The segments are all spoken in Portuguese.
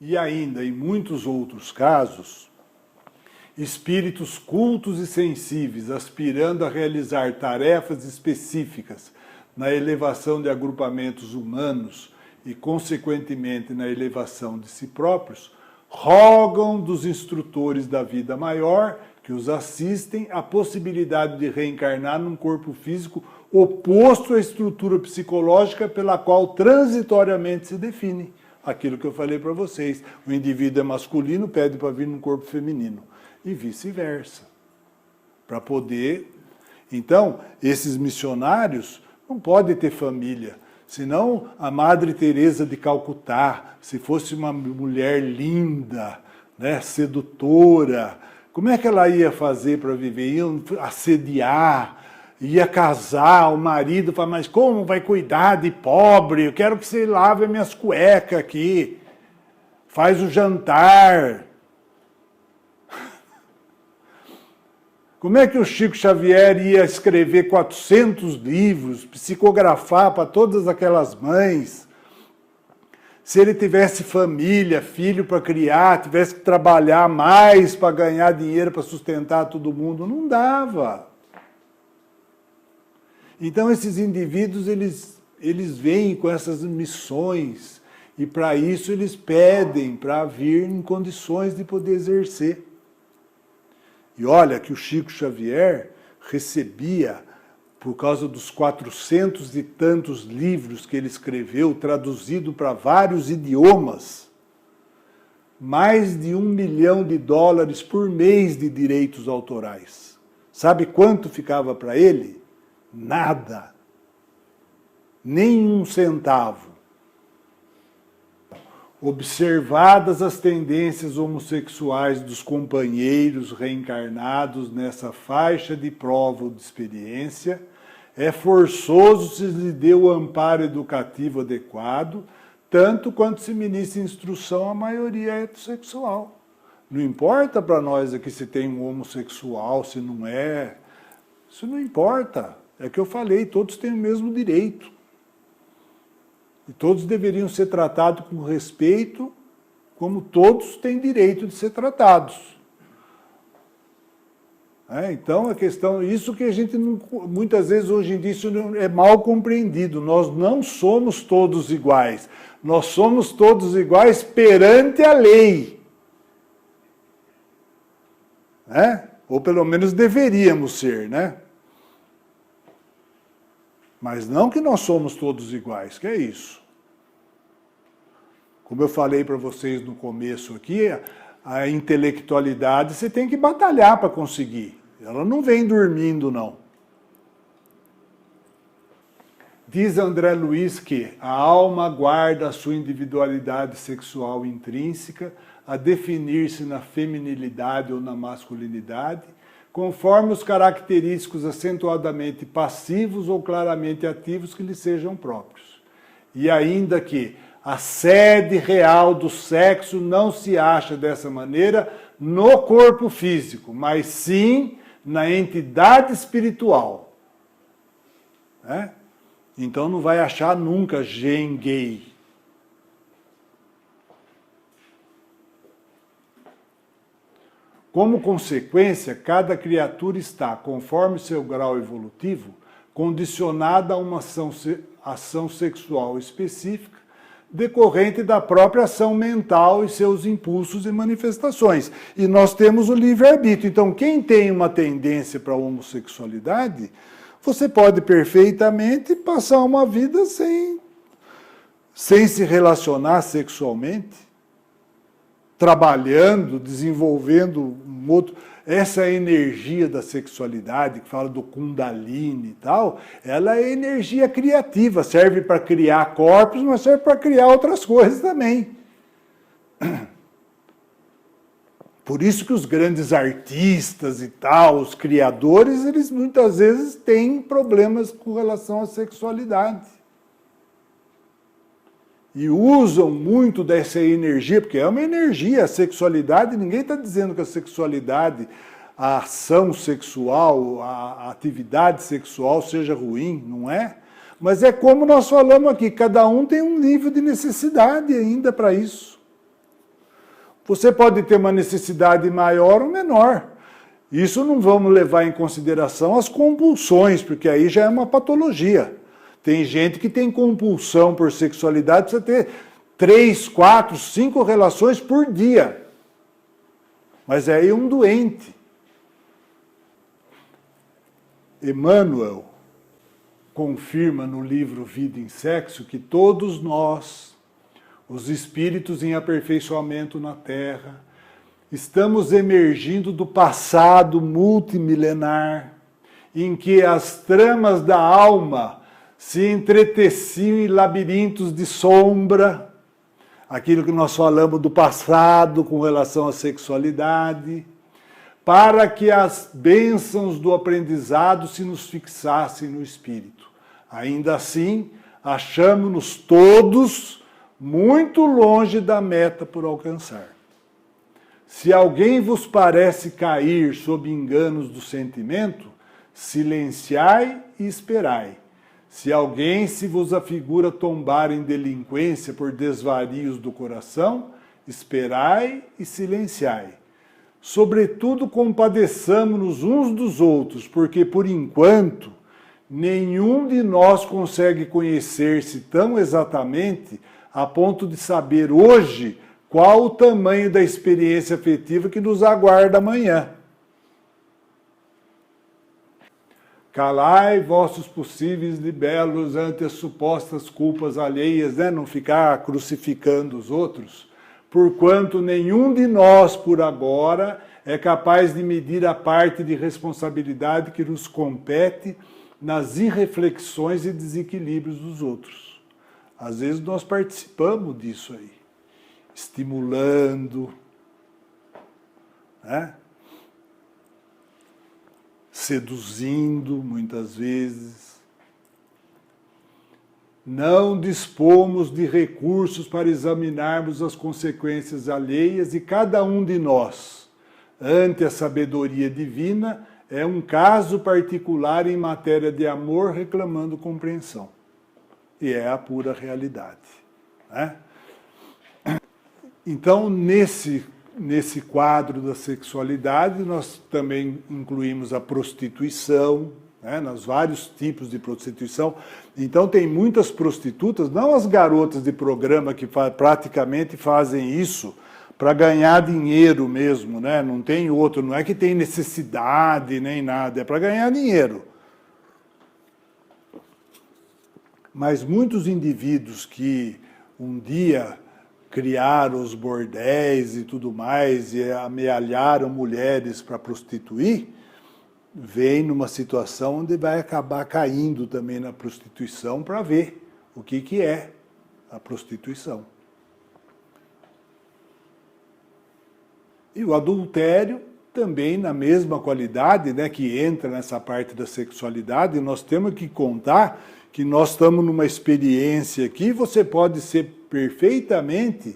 E ainda, em muitos outros casos, espíritos cultos e sensíveis, aspirando a realizar tarefas específicas na elevação de agrupamentos humanos e, consequentemente, na elevação de si próprios, rogam dos instrutores da vida maior que os assistem a possibilidade de reencarnar num corpo físico oposto à estrutura psicológica pela qual transitoriamente se define. Aquilo que eu falei para vocês, o indivíduo é masculino, pede para vir num corpo feminino. E vice-versa. Para poder... Então, esses missionários não podem ter família. Senão, a Madre Teresa de Calcutá, se fosse uma mulher linda, né, sedutora, como é que ela ia fazer para viver? Ia assediar, ia casar, o marido fala, mas como vai cuidar de pobre? Eu quero que você lave minhas cuecas aqui. Faz o jantar. Como é que o Chico Xavier ia escrever 400 livros, psicografar para todas aquelas mães, se ele tivesse família, filho para criar, tivesse que trabalhar mais para ganhar dinheiro para sustentar todo mundo? Não dava. Então esses indivíduos, eles vêm com essas missões e para isso eles pedem para vir em condições de poder exercer. E olha que o Chico Xavier recebia, por causa dos 400 e tantos livros que ele escreveu, traduzido para vários idiomas, mais de $1 milhão por mês de direitos autorais. Sabe quanto ficava para ele? Nada. Nem um centavo. Observadas as tendências homossexuais dos companheiros reencarnados nessa faixa de prova ou de experiência, é forçoso se lhe dê o amparo educativo adequado, tanto quanto se ministre instrução à maioria heterossexual. Não importa para nós aqui se tem um homossexual, se não é. Isso não importa. É que eu falei, todos têm o mesmo direito. E todos deveriam ser tratados com respeito, como todos têm direito de ser tratados. Então, a questão, isso que a gente, muitas vezes, hoje em dia, isso é mal compreendido. Nós não somos todos iguais. Nós somos todos iguais perante a lei. Ou pelo menos deveríamos ser, né? Mas não que nós somos todos iguais, que é isso. Como eu falei para vocês no começo aqui, a intelectualidade você tem que batalhar para conseguir. Ela não vem dormindo, não. Diz André Luiz que a alma guarda a sua individualidade sexual intrínseca a definir-se na feminilidade ou na masculinidade, conforme os característicos acentuadamente passivos ou claramente ativos que lhe sejam próprios. E ainda que a sede real do sexo não se acha dessa maneira no corpo físico, mas sim na entidade espiritual. Então não vai achar nunca gen gay. Como consequência, cada criatura está, conforme seu grau evolutivo, condicionada a uma ação sexual específica, decorrente da própria ação mental e seus impulsos e manifestações. E nós temos o livre-arbítrio. Então, quem tem uma tendência para a homossexualidade, você pode perfeitamente passar uma vida sem se relacionar sexualmente, trabalhando, desenvolvendo um outro... Essa energia da sexualidade, que fala do Kundalini e tal, ela é energia criativa, serve para criar corpos, mas serve para criar outras coisas também. Por isso que os grandes artistas e tal, os criadores, eles muitas vezes têm problemas com relação à sexualidade. E usam muito dessa energia, porque é uma energia, a sexualidade, ninguém está dizendo que a sexualidade, a ação sexual, a atividade sexual seja ruim, não é? Mas é como nós falamos aqui, cada um tem um nível de necessidade ainda para isso. Você pode ter uma necessidade maior ou menor. Isso não vamos levar em consideração as compulsões, porque aí já é uma patologia. Tem gente que tem compulsão por sexualidade, precisa ter 3, 4, 5 relações por dia. Mas é aí um doente. Emmanuel confirma no livro Vida em Sexo que todos nós, os espíritos em aperfeiçoamento na Terra, estamos emergindo do passado multimilenar, em que as tramas da alma se entreteciam em labirintos de sombra, aquilo que nós falamos do passado com relação à sexualidade, para que as bênçãos do aprendizado se nos fixassem no espírito. Ainda assim, achamos-nos todos muito longe da meta por alcançar. Se alguém vos parece cair sob enganos do sentimento, silenciai e esperai. Se alguém se vos afigura tombar em delinquência por desvarios do coração, esperai e silenciai. Sobretudo, compadeçamo-nos uns dos outros, porque, por enquanto, nenhum de nós consegue conhecer-se tão exatamente a ponto de saber hoje qual o tamanho da experiência afetiva que nos aguarda amanhã. Calai vossos possíveis libelos ante as supostas culpas alheias, né? Não ficar crucificando os outros, porquanto nenhum de nós, por agora, é capaz de medir a parte de responsabilidade que nos compete nas irreflexões e desequilíbrios dos outros. Às vezes nós participamos disso aí, estimulando, né? Seduzindo, muitas vezes. Não dispomos de recursos para examinarmos as consequências alheias e cada um de nós, ante a sabedoria divina, é um caso particular em matéria de amor reclamando compreensão. E é a pura realidade, né? Então, nesse quadro da sexualidade, nós também incluímos a prostituição, né, nos vários tipos de prostituição. Então, tem muitas prostitutas, não as garotas de programa que praticamente fazem isso para ganhar dinheiro mesmo, né? Não tem outro, não é que tem necessidade nem nada, é para ganhar dinheiro. Mas muitos indivíduos que um dia criaram os bordéis e tudo mais e amealharam mulheres para prostituir, vem numa situação onde vai acabar caindo também na prostituição para ver o que é a prostituição. E o adultério também na mesma qualidade, né, que entra nessa parte da sexualidade, nós temos que contar que nós estamos numa experiência aqui, você pode ser perfeitamente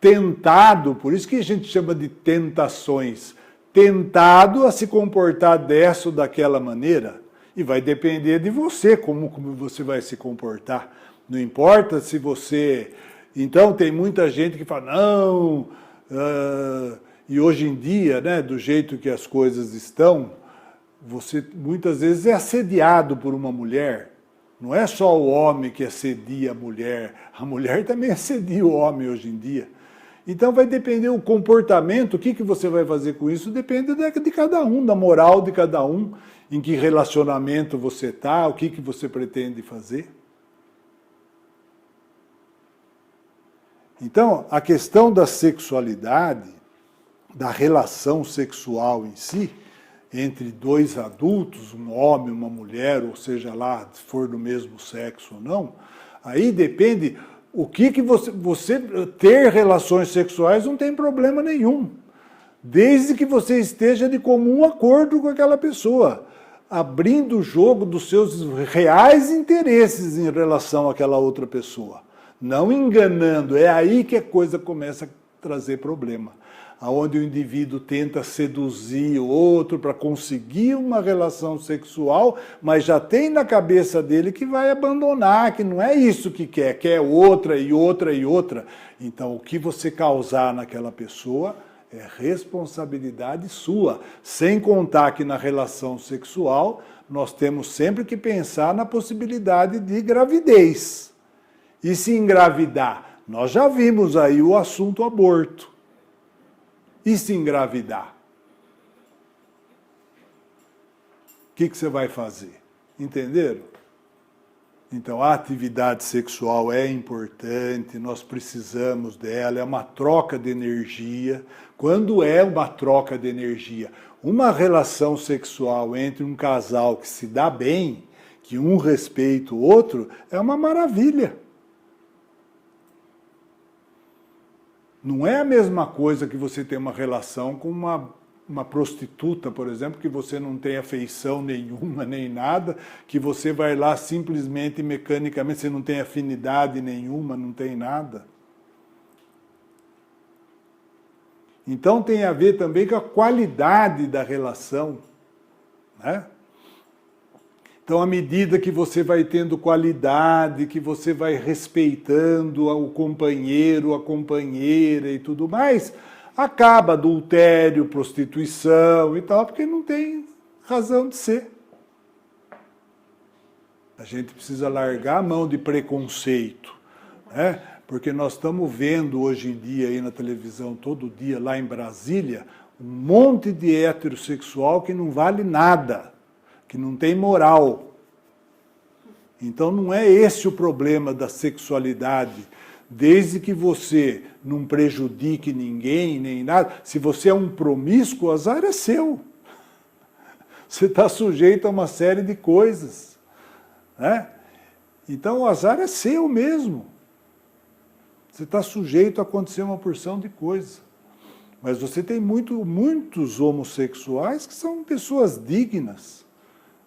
tentado, por isso que a gente chama de tentações, tentado a se comportar dessa ou daquela maneira, e vai depender de você, como você vai se comportar. Não importa se você... Então, tem muita gente que fala, não... E hoje em dia, né, do jeito que as coisas estão, você muitas vezes é assediado por uma mulher. Não é só o homem que assedia a mulher também assedia o homem hoje em dia. Então vai depender o comportamento, o que você vai fazer com isso, depende de cada um, da moral de cada um, em que relacionamento você está, o que você pretende fazer. Então, a questão da sexualidade, da relação sexual em si, entre dois adultos, um homem e uma mulher, ou seja lá, se for do mesmo sexo ou não, aí depende o que você ter relações sexuais não tem problema nenhum, desde que você esteja de comum acordo com aquela pessoa, abrindo o jogo dos seus reais interesses em relação àquela outra pessoa, não enganando, é aí que a coisa começa a trazer problema. Onde o indivíduo tenta seduzir o outro para conseguir uma relação sexual, mas já tem na cabeça dele que vai abandonar, que não é isso que quer outra e outra e outra. Então, o que você causar naquela pessoa é responsabilidade sua, sem contar que na relação sexual nós temos sempre que pensar na possibilidade de gravidez. E se engravidar? Nós já vimos aí o assunto aborto. E se engravidar? O que você vai fazer? Entenderam? Então, a atividade sexual é importante, nós precisamos dela, é uma troca de energia. Quando é uma troca de energia? Uma relação sexual entre um casal que se dá bem, que um respeita o outro, é uma maravilha. Não é a mesma coisa que você ter uma relação com uma prostituta, por exemplo, que você não tem afeição nenhuma, nem nada, que você vai lá simplesmente, mecanicamente, você não tem afinidade nenhuma, não tem nada. Então tem a ver também com a qualidade da relação, né? Então, à medida que você vai tendo qualidade, que você vai respeitando o companheiro, a companheira e tudo mais, acaba adultério, prostituição e tal, porque não tem razão de ser. A gente precisa largar a mão de preconceito, né? Porque nós estamos vendo hoje em dia aí na televisão, todo dia, lá em Brasília, um monte de heterossexual que não vale nada, que não tem moral. Então não é esse o problema da sexualidade, desde que você não prejudique ninguém, nem nada. Se você é um promíscuo, o azar é seu. Você está sujeito a uma série de coisas, né? Então o azar é seu mesmo. Você está sujeito a acontecer uma porção de coisas. Mas você tem muitos homossexuais que são pessoas dignas,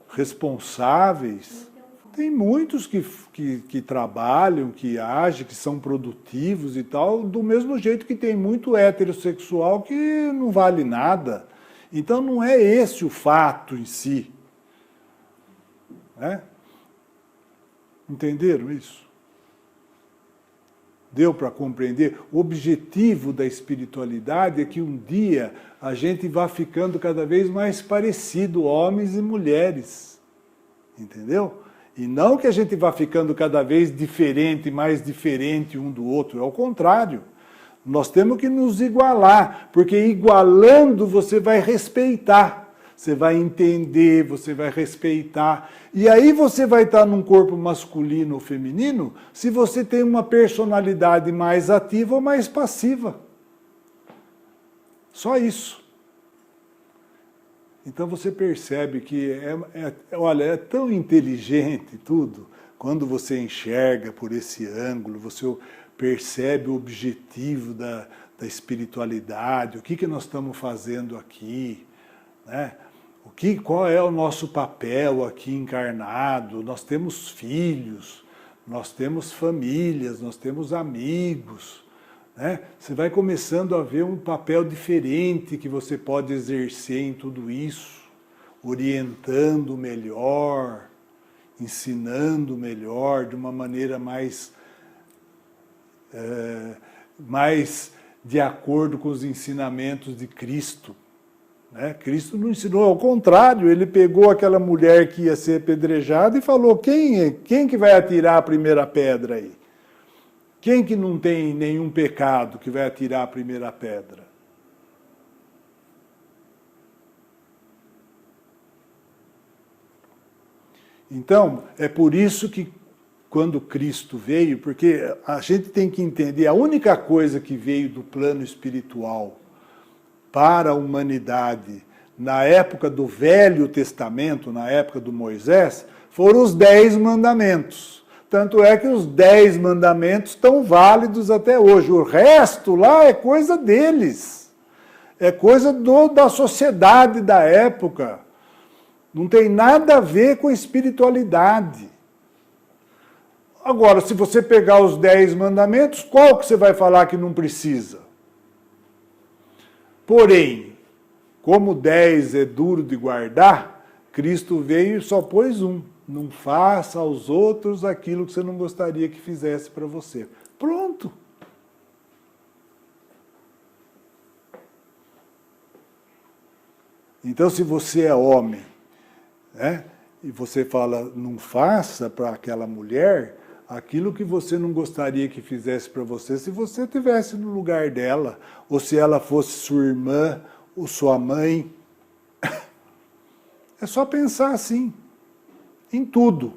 responsáveis. Tem muitos que trabalham, que agem, que são produtivos e tal, do mesmo jeito que tem muito heterossexual que não vale nada. Então não é esse o fato em si. Né? Entenderam isso? Deu para compreender? O objetivo da espiritualidade é que um dia a gente vá ficando cada vez mais parecido, homens e mulheres. Entendeu? E não que a gente vá ficando cada vez diferente, mais diferente um do outro. Ao contrário. Nós temos que nos igualar, porque igualando você vai respeitar. Você vai entender, você vai respeitar. E aí você vai estar num corpo masculino ou feminino se você tem uma personalidade mais ativa ou mais passiva. Só isso. Então você percebe que olha, é tão inteligente tudo, quando você enxerga por esse ângulo, você percebe o objetivo da espiritualidade, o que nós estamos fazendo aqui, né? Qual é o nosso papel aqui encarnado? Nós temos filhos, nós temos famílias, nós temos amigos, né? Você vai começando a ver um papel diferente que você pode exercer em tudo isso, orientando melhor, ensinando melhor, de uma maneira mais de acordo com os ensinamentos de Cristo. Né? Cristo não ensinou, ao contrário, ele pegou aquela mulher que ia ser apedrejada e falou, quem que vai atirar a primeira pedra aí? Quem que não tem nenhum pecado que vai atirar a primeira pedra? Então, é por isso que quando Cristo veio, porque a gente tem que entender, a única coisa que veio do plano espiritual para a humanidade na época do Velho Testamento, na época do Moisés, foram os 10 mandamentos. Tanto é que os 10 mandamentos estão válidos até hoje. O resto lá é coisa deles. É coisa da sociedade da época. Não tem nada a ver com a espiritualidade. Agora, se você pegar os 10 mandamentos, qual que você vai falar que não precisa? Porém, como 10 é duro de guardar, Cristo veio e só pôs um. Não faça aos outros aquilo que você não gostaria que fizesse para você. Pronto. Então, se você é homem, né, e você fala, não faça para aquela mulher aquilo que você não gostaria que fizesse para você, se você estivesse no lugar dela, ou se ela fosse sua irmã ou sua mãe. É só pensar assim, em tudo.